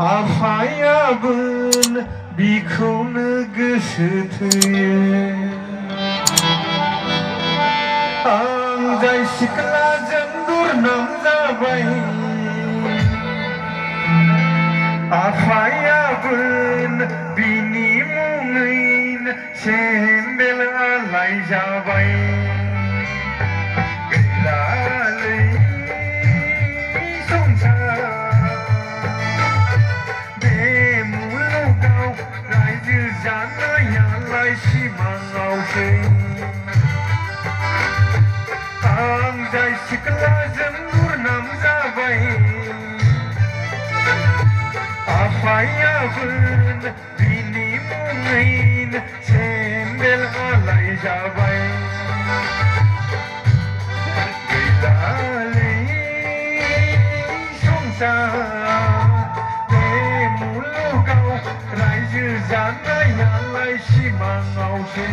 आफायाबोन बिखौनो गोसो थोयो आं जाय सिख्लाजों दुरनाम जाबाय आफायाबोन बिनि मुङैनो सेन्देल आलाय जाबाय गैलालै संसार बे मुलुगाव रायजो जानायालाय सिमाङावसै आं जाय सिख्लाजों दुरनाम जाबाय आफायाबोन बिनि मुङैनो सेन्देल आलाय जाबाय गैलालै संसार बे मुलुगाव रायजो जानायालाय सिमाङावसै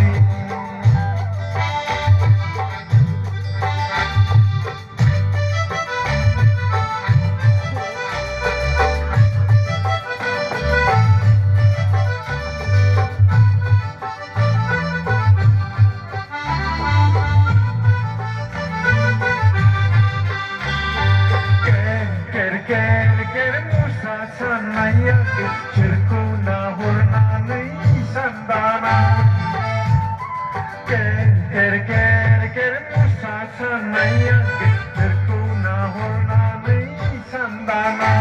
सोरखौ नाहरनानै सानबाना केर मुसा साननाया सोरखौ नाहरनानै सानबाना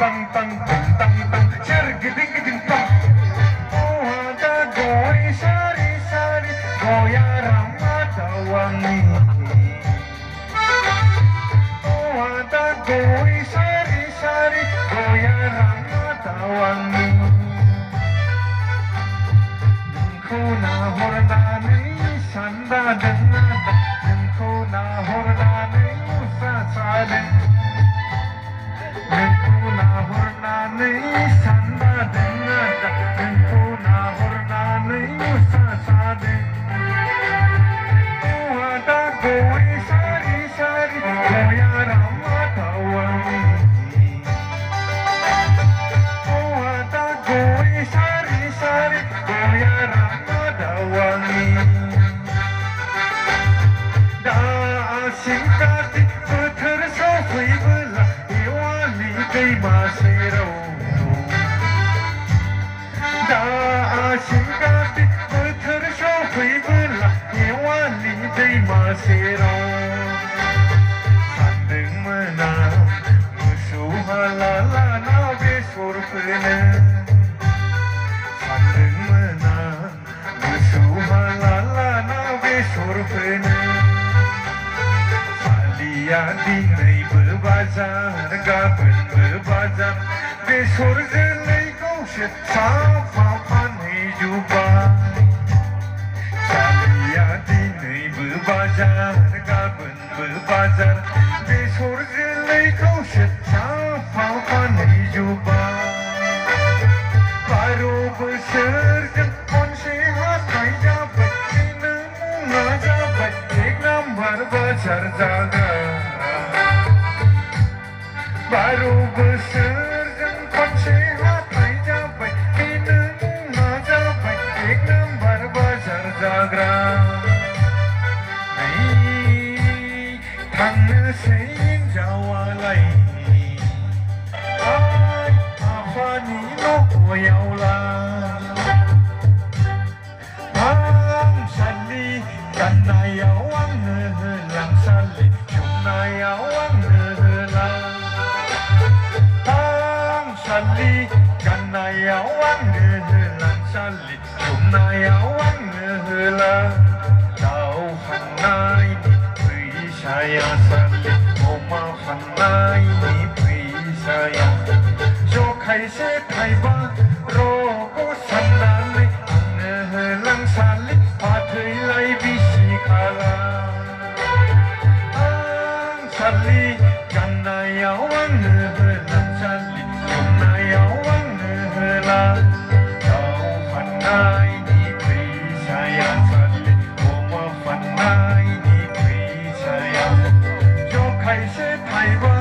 तां तां तां तां तां सोर गिदिं गिदिं तां दा गय सारि सारि गया रामा दावांनि दा गय सारि सारि गया रामा दावांनि नोंखौ नाहरनानै सानबादों आदा नोंखौ नाहरनानै मुसा सादों नोंखौ नाहरनानै सानबादों आदा नोंखौ नाहरनानै मुसा सादों दा गय सारि सारि गया रामा दावांनि दा गय सारि सारि गया रामा दावांनि दा आसिन कार्तिक बोथोर सफैबोला देवालि दैमा सेराव दा आसिन कार्तिक बोथोर सफैबोला देवालि दैमा सेराव सानदोंमोन आं मोसौ हाला लाना बेसर फोनो सानदोंमोन आं मोसौ हाला लाना बेसर फोनो फालिया दिनैबो बाजार गाबोनबो बाजार बेसर जोलैखौसो साफा फानहैजोब्बाय फालिया दिनैबो बाजार गाबोनबो बाजार बेसर जोलैखौसो साफा फानहैजोब्बाय 12 बोसोरजों खनसे हाथाय जाबाय बेनो मुङा जाबाय 1 नाम्बार बाजार जाग्रा 12 बोसोरजों खनसे हाथाय जाबाय बेनो मुङा जाबाय 1 नाम्बार बाजार जाग्रा थांनोसै हिनजावालाय आफानि न'यावला फांसालि गाननायाव आंनो होलांसालि जोमनायाव आंनो होला फांसालि गाननायाव आंनो होलांसालि जोमनायाव आंनो होला दाउ फाननायनि फैसाया सालि अमा फाननायनि फैसाया जखायसे थाइबा रग' साननानै आंनो होलांसालि फाथैलाय बिसि खाला फांसालि गाननायाव आंनो होलांसालि जोमनायाव आंनो होला दाउ फाननायनि फैसाया सालि अमा फाननायनि फैसाया जखायसे थाइबा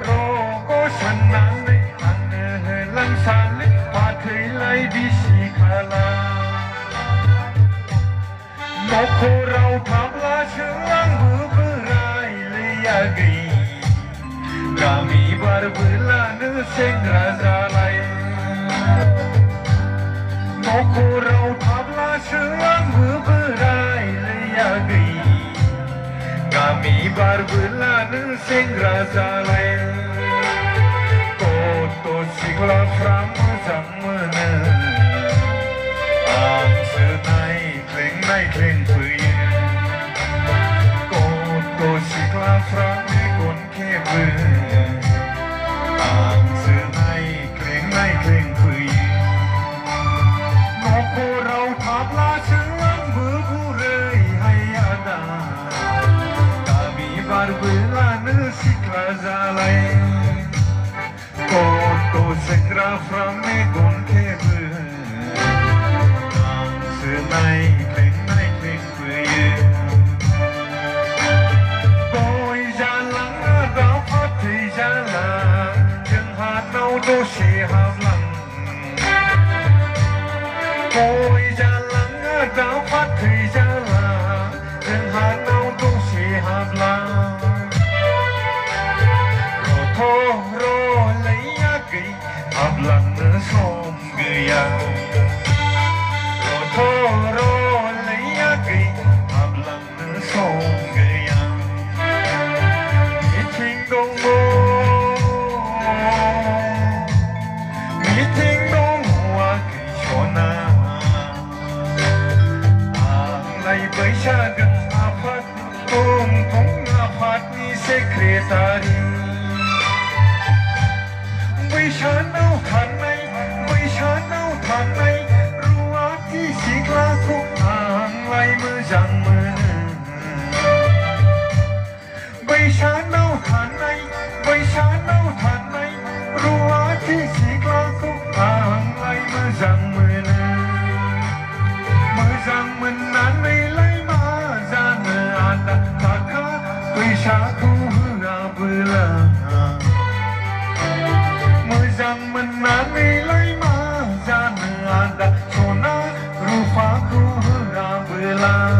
रग' साननानै आंनो thầy đi xì khả la một cô rau tháp lá sương bữa rai lấy ghi kami berbulan segera jalan một cô rau tháp lá sương berai lagi kami berbulan segera jalan koto sigla fram zamana ang senai kleng pui koto sigla fram kon kebe ang senai kleng pui no ko rau thap la sương bu rơi hay ada kami berbulan sigla jalan koto segera fram kon kebe ang senai kleng pui Bôi ra lắng đau phát thì ra là chừng hạt nâu đô xì hàm lặng Bôi ra lắng đau phát thì ra là chừng hạt nâu đô xì hàm lặng Rô thô rô lấy kỳ hàm lặng xôm gửi Rô thô rô lấy kỳ hàm lặng xôm gửi đông mô mi thiên đông hoa kỳ cho na ngày bây giờ gần phát ôm cũng phát ni secretary bây giờ nào thằng này rùa thì xịt lá thuốc hàng lại mưa rằng mưa bây giờ nào thằng này rùa thì xịt lá thuốc hàng lại mưa rằng mình ăn đi lấy mà ra nợ ăn đã ta khá bây giờ thu hương bự là mình ăn đi lấy mà ra nợ ăn đã cho nó rùa phá thu hương bự là